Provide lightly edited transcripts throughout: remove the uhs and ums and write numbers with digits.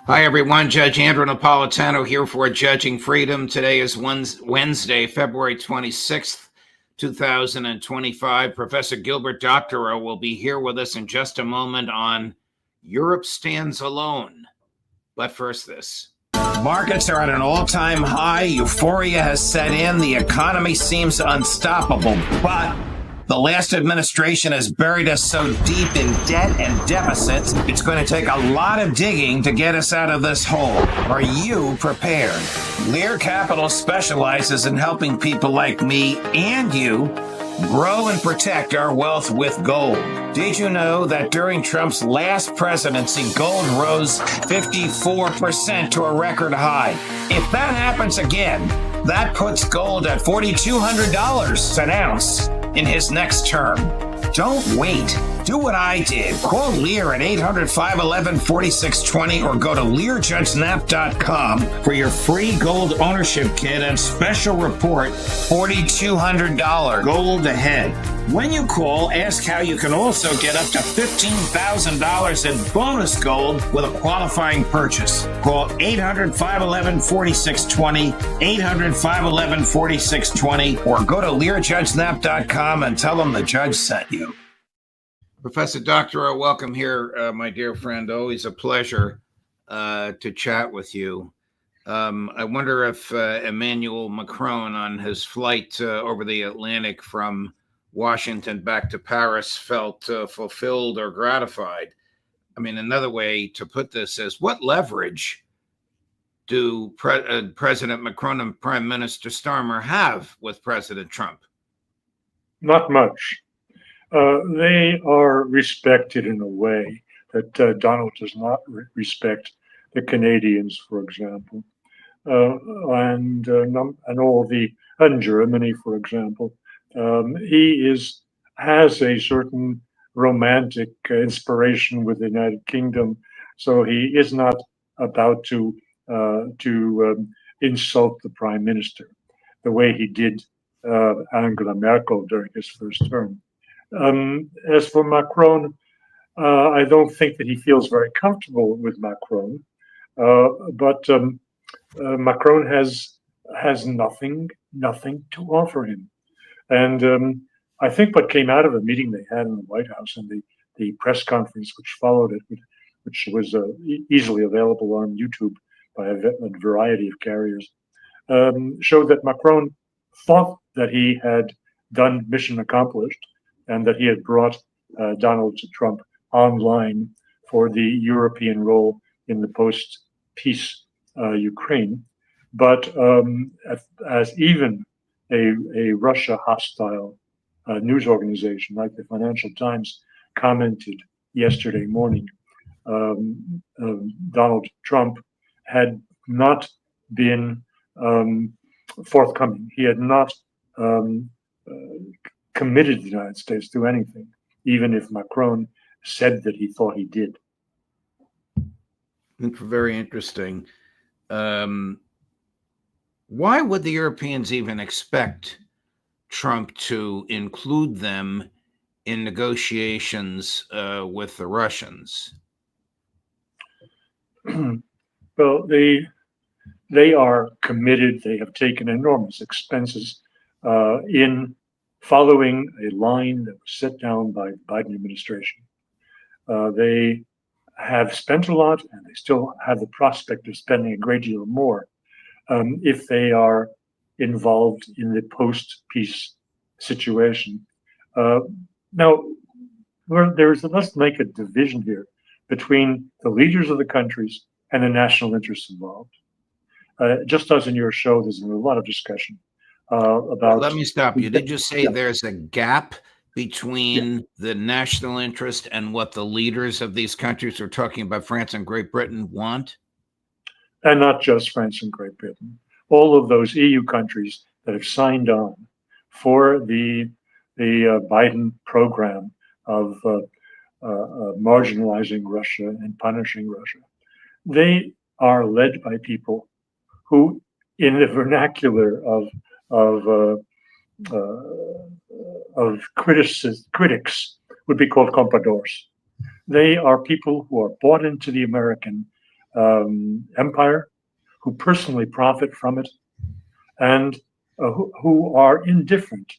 Hi, everyone. Judge Andrew Napolitano here for Judging Freedom. Today is Wednesday, February 26th, 2025. Professor Gilbert Doctorow will be here with us in just a moment on Europe Stands Alone. But first, this. Markets are at an all-time high. Euphoria has set in. The economy seems unstoppable, but the last administration has buried us so deep in debt and deficits, it's going to take a lot of digging to get us out of this hole. Are you prepared? Lear Capital specializes in helping people like me and you grow and protect our wealth with gold. Did you know that during Trump's last presidency, gold rose 54% to a record high? If that happens again, that puts gold at $4,200 an ounce in his next term. Don't wait. Do what I did. Call Lear at 800-511-4620 or go to LearJudgeNap.com for your free gold ownership kit and special report, $4,200 gold ahead. When you call, ask how you can also get up to $15,000 in bonus gold with a qualifying purchase. Call 800-511-4620, 800-511-4620, or go to LearJudgeNap.com and tell them the judge sent you. Professor Doctorow, welcome here, my dear friend. Always a pleasure to chat with you. I wonder if Emmanuel Macron, on his flight over the Atlantic from Washington back to Paris, felt fulfilled or gratified. I mean, another way to put this is, what leverage do President Macron and Prime Minister Starmer have with President Trump? Not much. They are respected in a way that Donald does not respect the Canadians, for example, and Germany, for example. He has a certain romantic inspiration with the United Kingdom, so he is not about to insult the Prime Minister the way he did Angela Merkel during his first term. As for Macron, I don't think that he feels very comfortable with Macron, but Macron has nothing to offer him. And I think what came out of the meeting they had in the White House and the press conference which followed it, which was easily available on YouTube by a variety of carriers, showed that Macron thought that he had done mission accomplished, and that he had brought Donald Trump online for the European role in the post-peace Ukraine. But as even a Russia hostile news organization like the Financial Times commented yesterday morning, Donald Trump had not been forthcoming. He had not committed the United States to anything, even if Macron said that he thought he did. Very interesting. Why would the Europeans even expect Trump to include them in negotiations with the Russians? Well, they are committed. They have taken enormous expenses in following a line that was set down by the Biden administration. They have spent a lot, and they still have the prospect of spending a great deal more if they are involved in the post-peace situation. Now, let's make a division here between the leaders of the countries and the national interests involved. Just as in your show, there's been a lot of discussion about. Let me stop you. Did you say there's a gap between the national interest and what the leaders of these countries are talking about, France and Great Britain, want? And not just France and Great Britain. All of those EU countries that have signed on for the Biden program of marginalizing Russia and punishing Russia. They are led by people who, in the vernacular of critics, would be called compradors. They are people who are bought into the American empire, who personally profit from it, and who are indifferent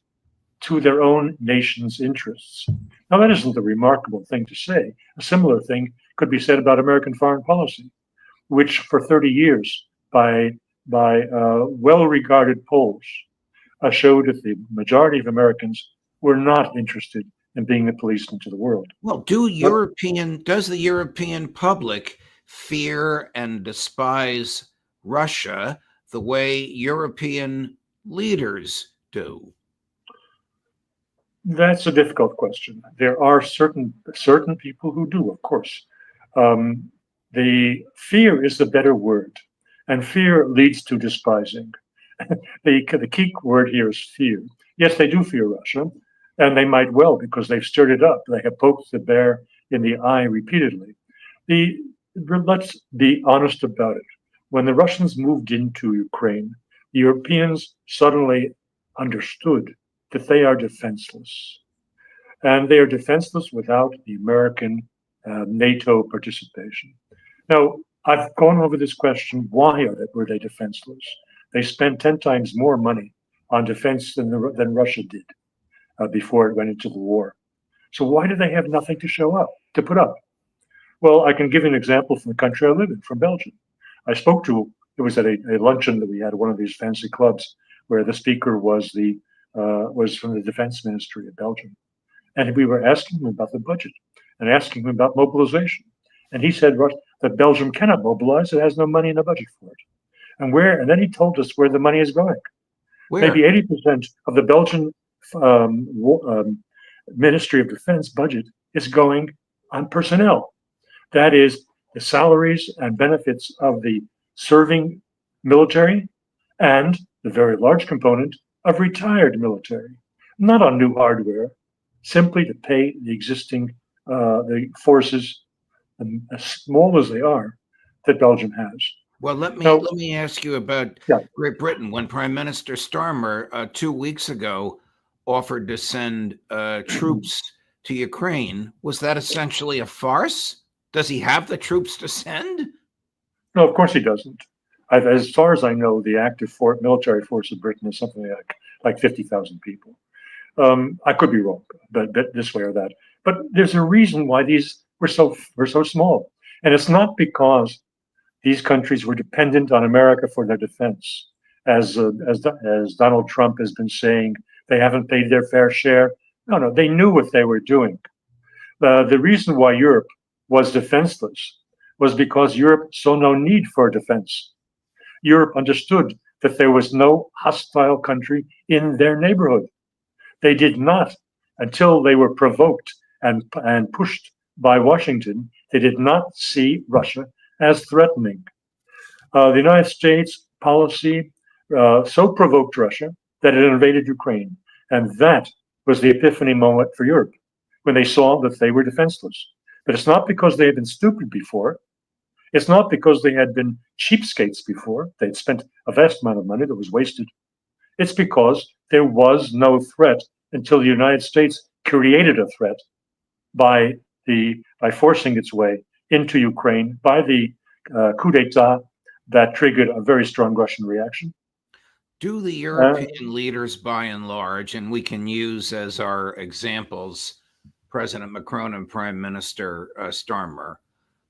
to their own nation's interests. Now, that isn't a remarkable thing to say. A similar thing could be said about American foreign policy, which for 30 years, by well-regarded polls, showed that the majority of Americans were not interested in being a policeman to the world. Well, does the European public fear and despise Russia the way European leaders do? That's a difficult question. There are certain people who do, of course. The fear is the better word, and fear leads to despising. The key word here is fear. Yes, they do fear Russia, and they might well because they've stirred it up. They have poked the bear in the eye repeatedly. Let's be honest about it. When the Russians moved into Ukraine, the Europeans suddenly understood that they are defenseless. And they are defenseless without the American NATO participation. Now, I've gone over this question, why were they defenseless? They spent 10 times more money on defense than Russia did before it went into the war. So why do they have nothing to put up? Well, I can give you an example from the country I live in, from Belgium. It was at a luncheon that we had at one of these fancy clubs where the speaker was from the defense ministry of Belgium. And we were asking him about the budget and asking him about mobilization. And he said that Belgium cannot mobilize, it has no money in the budget for it. And then he told us where the money is going. Where? Maybe 80% of the Belgian Ministry of Defense budget is going on personnel. That is the salaries and benefits of the serving military and the very large component of retired military, not on new hardware, simply to pay the existing the forces, as small as they are, that Belgium has. Well, let me ask you about Great Britain. When Prime Minister Starmer 2 weeks ago offered to send troops to Ukraine, was that essentially a farce? Does he have the troops to send? No, of course he doesn't. As far as I know, the active military force of Britain is something like 50,000 people. I could be wrong, but this way or that. But there's a reason why these were so small, and it's not because these countries were dependent on America for their defense, as Donald Trump has been saying. They haven't paid their fair share. No, they knew what they were doing. The reason why Europe was defenseless was because Europe saw no need for defense. Europe understood that there was no hostile country in their neighborhood. They did not, until they were provoked and pushed by Washington, they did not see Russia as threatening. The United States policy so provoked Russia that it invaded Ukraine. And that was the epiphany moment for Europe, when they saw that they were defenseless. But it's not because they had been stupid before. It's not because they had been cheapskates before. They'd spent a vast amount of money that was wasted. It's because there was no threat until the United States created a threat by forcing its way into Ukraine, by the coup d'etat that triggered a very strong Russian reaction. Do the European leaders, by and large, and we can use as our examples President Macron and Prime Minister Starmer,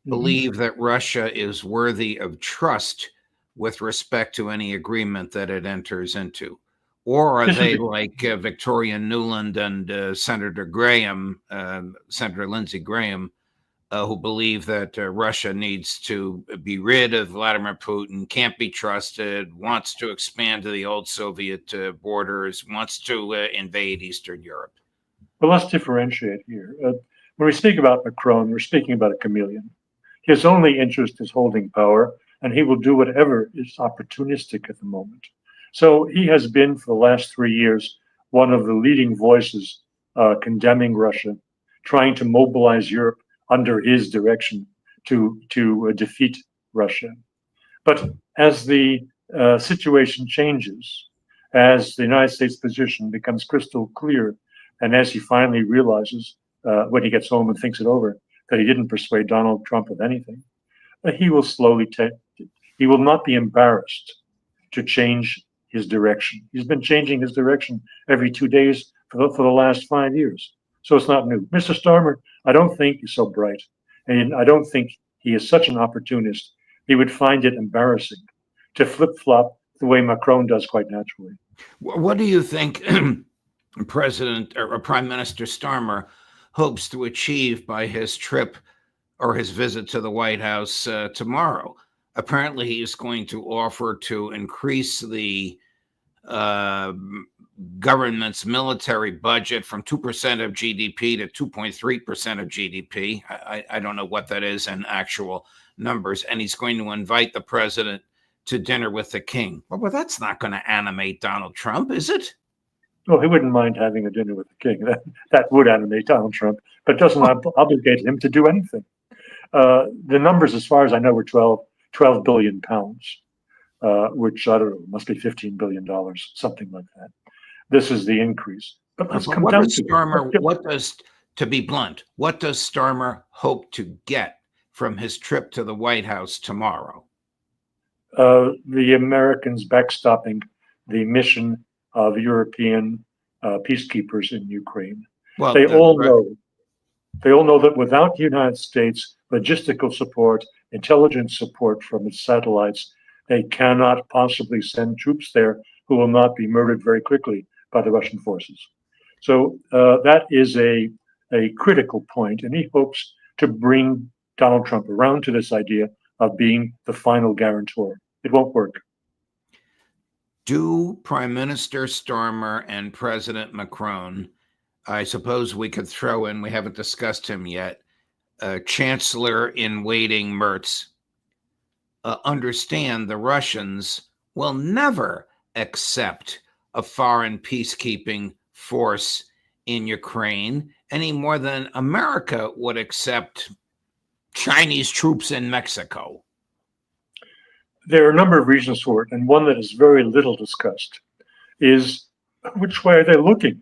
believe that Russia is worthy of trust with respect to any agreement that it enters into? Or are they like Victoria Nuland and Senator Lindsey Graham, who believe that Russia needs to be rid of Vladimir Putin, can't be trusted, wants to expand to the old Soviet borders, wants to invade Eastern Europe? Well, let's differentiate here. When we speak about Macron, we're speaking about a chameleon. His only interest is holding power, and he will do whatever is opportunistic at the moment. So he has been, for the last 3 years, one of the leading voices condemning Russia, trying to mobilize Europe under his direction to defeat Russia. But as the situation changes, as the United States position becomes crystal clear, and as he finally realizes when he gets home and thinks it over that he didn't persuade Donald Trump of anything, he will he will not be embarrassed to change his direction. He's been changing his direction every 2 days for the last 5 years. So it's not new. Mr. Starmer, I don't think he's so bright. And I don't think he is such an opportunist. He would find it embarrassing to flip-flop the way Macron does quite naturally. What do you think President or Prime Minister Starmer hopes to achieve by his trip or his visit to the White House tomorrow? Apparently, he is going to offer to increase the government's military budget from 2% of GDP to 2.3% of GDP. I don't know what that is in actual numbers. And he's going to invite the president to dinner with the king. Well, that's not going to animate Donald Trump, is it? Well, he wouldn't mind having a dinner with the king. That would animate Donald Trump, but doesn't obligate him to do anything. The numbers, as far as I know, were 12 billion pounds, which, I don't know, must be $15 billion, something like that. This is the increase. But let's come down to Starmer, to be blunt, what does Starmer hope to get from his trip to the White House tomorrow? The Americans backstopping the mission of European peacekeepers in Ukraine. Well, they all know that without the United States logistical support, intelligence support from its satellites, they cannot possibly send troops there who will not be murdered very quickly by the Russian forces. So that is a critical point, and he hopes to bring Donald Trump around to this idea of being the final guarantor. It won't work. Do Prime Minister Starmer and President Macron, I suppose we could throw in, we haven't discussed him yet, Chancellor in waiting Merz, understand the Russians will never accept a foreign peacekeeping force in Ukraine any more than America would accept Chinese troops in Mexico? There are a number of reasons for it, and one that is very little discussed is which way are they looking?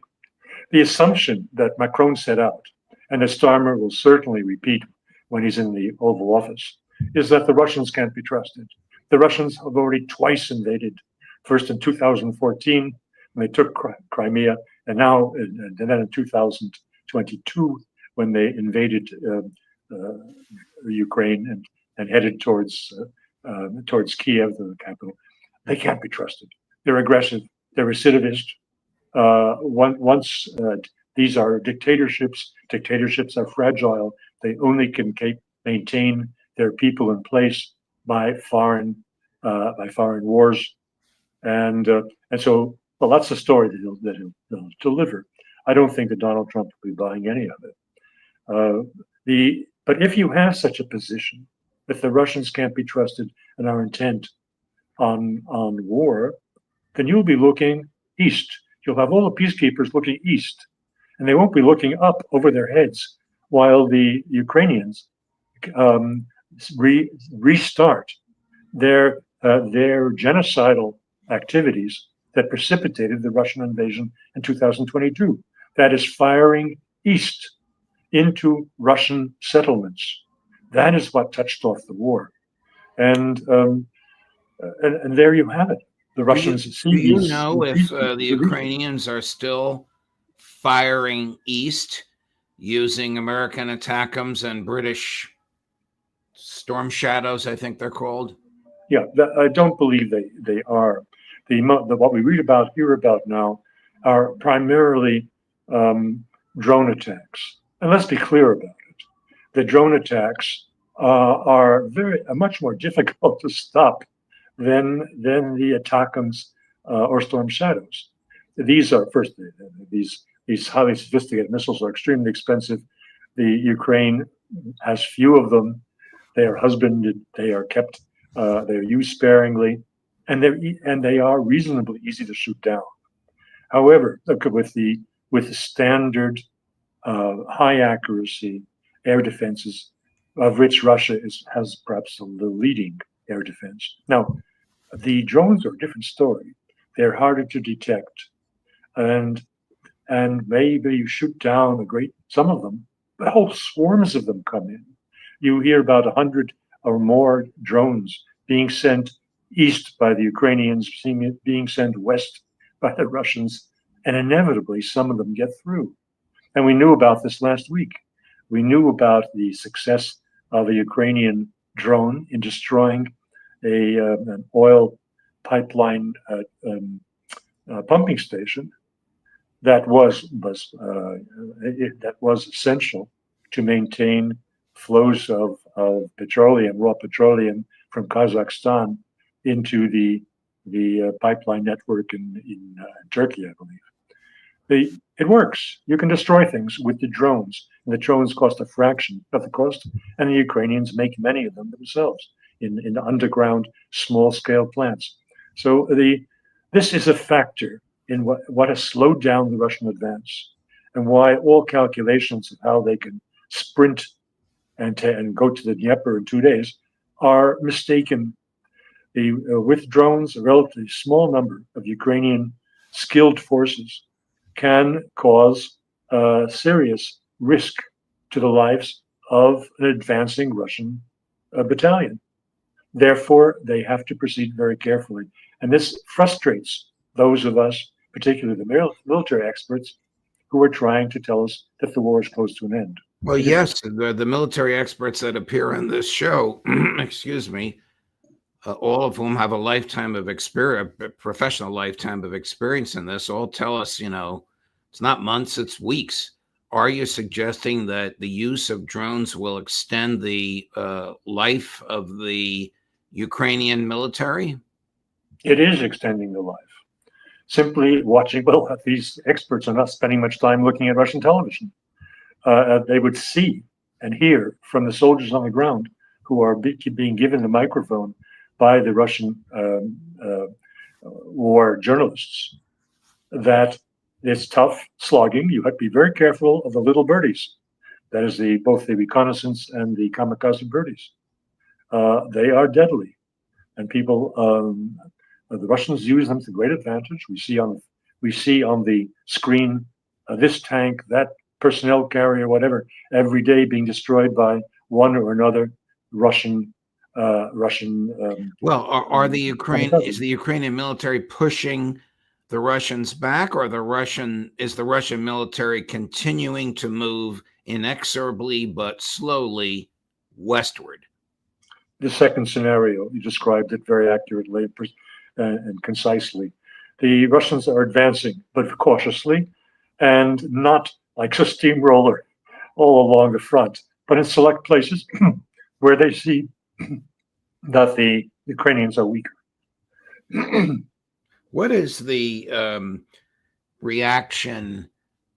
The assumption that Macron set out, and that Starmer will certainly repeat when he's in the Oval Office, is that the Russians can't be trusted. The Russians have already twice invaded, first in 2014 when they took Crimea, and then in 2022 when they invaded Ukraine and headed towards Kiev, the capital. They can't be trusted. They're aggressive. They're recidivist. Once these are dictatorships. Dictatorships are fragile. They only can maintain their people in place by foreign wars, and so. Well, that's the story that he'll deliver. I don't think that Donald Trump will be buying any of it. But if you have such a position, if the Russians can't be trusted and are intent on war, then you'll be looking east. You'll have all the peacekeepers looking east, and they won't be looking up over their heads while the Ukrainians restart their genocidal activities that precipitated the Russian invasion in 2022. That is firing east into Russian settlements. That is what touched off the war, and there you have it. The Russians. Do you know if the Ukrainians are still firing east using American ATACMS and British Storm Shadows? I think they're called. Yeah, I don't believe they are. What we hear about now are primarily drone attacks. And let's be clear about it. The drone attacks are much more difficult to stop than the ATACMS or Storm Shadows. These are these highly sophisticated missiles are extremely expensive. The Ukraine has few of them. They are husbanded. They are kept. They are used sparingly. And they are reasonably easy to shoot down. However, with the standard high accuracy air defenses, of which Russia has perhaps the leading air defense. Now, the drones are a different story. They're harder to detect, and maybe you shoot down some of them, but whole swarms of them come in. You hear about 100 or more drones being sent east by the Ukrainians, being sent west by the Russians, and inevitably some of them get through. And we knew about this last week. We knew about the success of a Ukrainian drone in destroying an oil pipeline pumping station that was essential to maintain flows of petroleum, raw petroleum from Kazakhstan into the pipeline network in Turkey, I believe. It works. You can destroy things with the drones. And the drones cost a fraction of the cost, and the Ukrainians make many of them themselves in underground, small-scale plants. So this is a factor in what has slowed down the Russian advance, and why all calculations of how they can sprint and go to the Dnieper in 2 days are mistaken. With drones, a relatively small number of Ukrainian skilled forces can cause serious risk to the lives of an advancing Russian battalion. Therefore, they have to proceed very carefully. And this frustrates those of us, particularly the military experts, who are trying to tell us that the war is close to an end. Well, yes, the military experts that appear on this show, excuse me, all of whom have a lifetime of experience, a professional lifetime of experience in this, all tell us, it's not months, it's weeks. Are you suggesting that the use of drones will extend the life of the Ukrainian military? It is extending the life. Simply watching, well, these experts are not spending much time looking at Russian television. They would see and hear from the soldiers on the ground who are being given the microphone by the Russian war journalists that it's tough slogging. You have to be very careful of the little birdies. That is both the reconnaissance and the kamikaze birdies. They are deadly, and people, the Russians use them to great advantage. We see on the screen this tank, that personnel carrier, whatever, every day being destroyed by one or another Russian. Well, is the Ukrainian military pushing the Russians back, or is the Russian military continuing to move inexorably but slowly westward? The second scenario, you described it very accurately and concisely. The Russians are advancing, but cautiously, and not like a steamroller all along the front, but in select places where they see that the Ukrainians are weaker. What is the reaction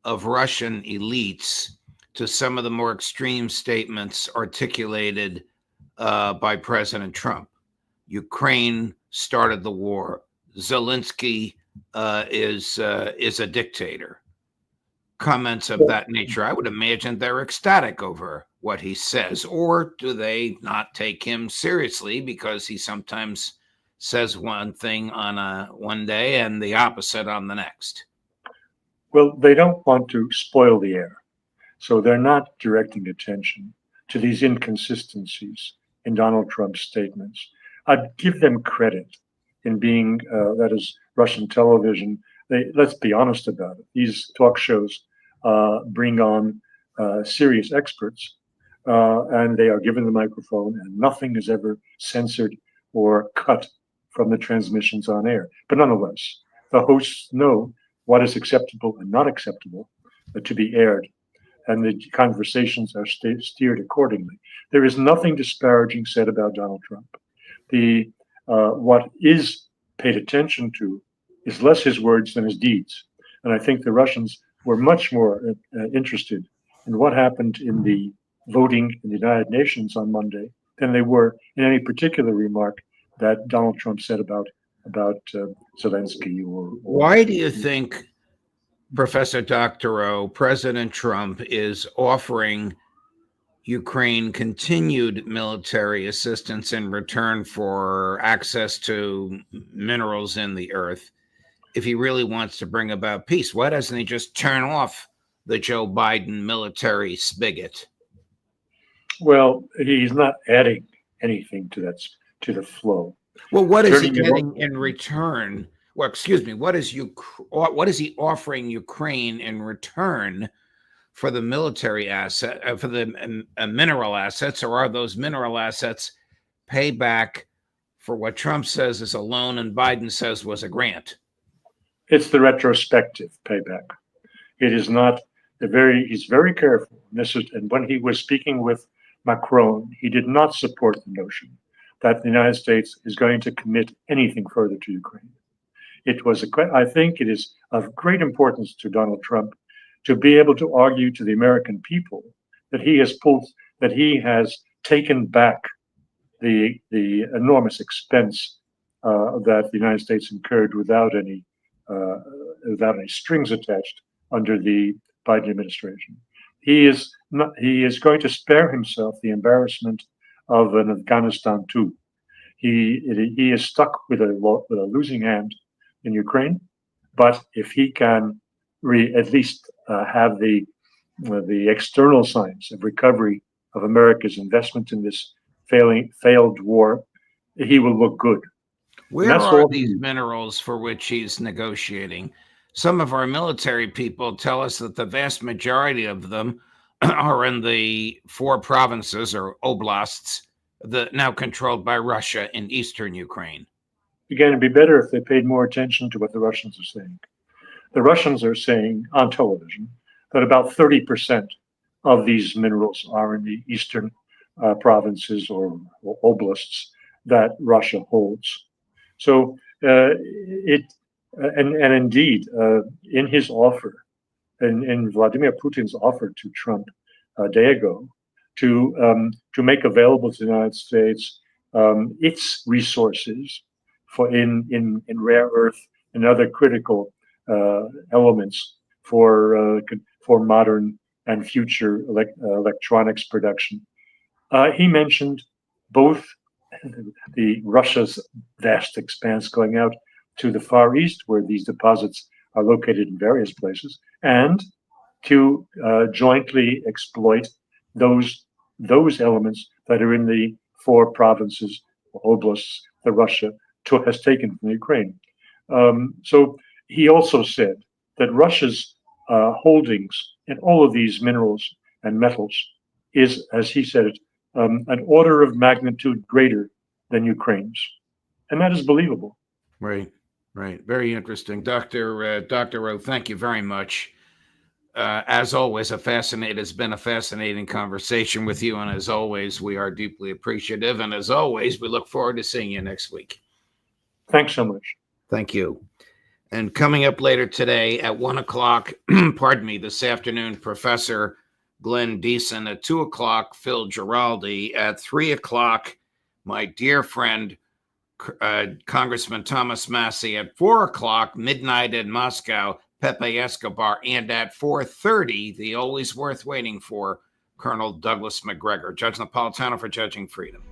of Russian elites to some of the more extreme statements articulated by President Trump? Ukraine started the war. Zelensky is a dictator. Comments of that nature. I would imagine they're ecstatic over what he says, or do they not take him seriously because he sometimes says one thing on one day and the opposite on the next? Well, they don't want to spoil the air, so they're not directing attention to these inconsistencies in Donald Trump's statements. I'd give them credit in being, that is Russian television. Let's be honest about it. These talk shows bring on serious experts, and they are given the microphone, and nothing is ever censored or cut from the transmissions on air. But nonetheless, the hosts know what is acceptable and not acceptable to be aired, and the conversations are steered accordingly. There is nothing disparaging said about Donald Trump. What is paid attention to is less his words than his deeds. And I think the Russians were much more interested in what happened in the voting in the United Nations on Monday than they were in any particular remark that Donald Trump said about Zelensky. Why do you think, Professor Doctorow, President Trump is offering Ukraine continued military assistance in return for access to minerals in the earth if he really wants to bring about peace? Why doesn't he just turn off the Joe Biden military spigot? Well, he's not adding anything to the flow. Well, what is he Turning it getting in return? Well, excuse me. What is he offering Ukraine in return for the military asset, for the mineral assets, or are those mineral assets payback for what Trump says is a loan and Biden says was a grant? It's the retrospective payback. It is not he's very careful. And when he was speaking with Macron, he did not support the notion that the United States is going to commit anything further to Ukraine. I think it is of great importance to Donald Trump to be able to argue to the American people that he has taken back the enormous expense that the United States incurred without any strings attached under the Biden administration. He is going to spare himself the embarrassment of an Afghanistan too. He is stuck with a losing hand in Ukraine, but if he can at least have the external signs of recovery of America's investment in this failed war, he will look good. Where are these minerals for which he's negotiating? Some of our military people tell us that the vast majority of them are in the 4 provinces or oblasts that now controlled by Russia in eastern Ukraine. Again, it'd be better if they paid more attention to what the Russians are saying. The Russians are saying on television that about 30% of these minerals are in the eastern provinces or oblasts that Russia holds. So indeed, in his offer, in Vladimir Putin's offer to Trump a day ago, to make available to the United States its resources in rare earth and other critical elements for modern and future electronics production. He mentioned both the Russia's vast expanse going out to the Far East, where these deposits are located in various places, and to jointly exploit those elements that are in the 4 provinces or oblasts that Russia has taken from Ukraine. So he also said that Russia's holdings in all of these minerals and metals is, as he said it, an order of magnitude greater than Ukraine's. And that is believable. Right. Very interesting. Dr. Doctorow, thank you very much. As always, it's been a fascinating conversation with you. And as always, we are deeply appreciative. And as always, we look forward to seeing you next week. Thanks so much. Thank you. And coming up later today at 1 o'clock, this afternoon, Professor Glenn Deason. At 2 o'clock, Phil Giraldi. At 3 o'clock, my dear friend, Congressman Thomas Massie. At 4 o'clock, midnight in Moscow, Pepe Escobar. And at 4:30, the always worth waiting for, Colonel Douglas McGregor. Judge Napolitano for Judging Freedom.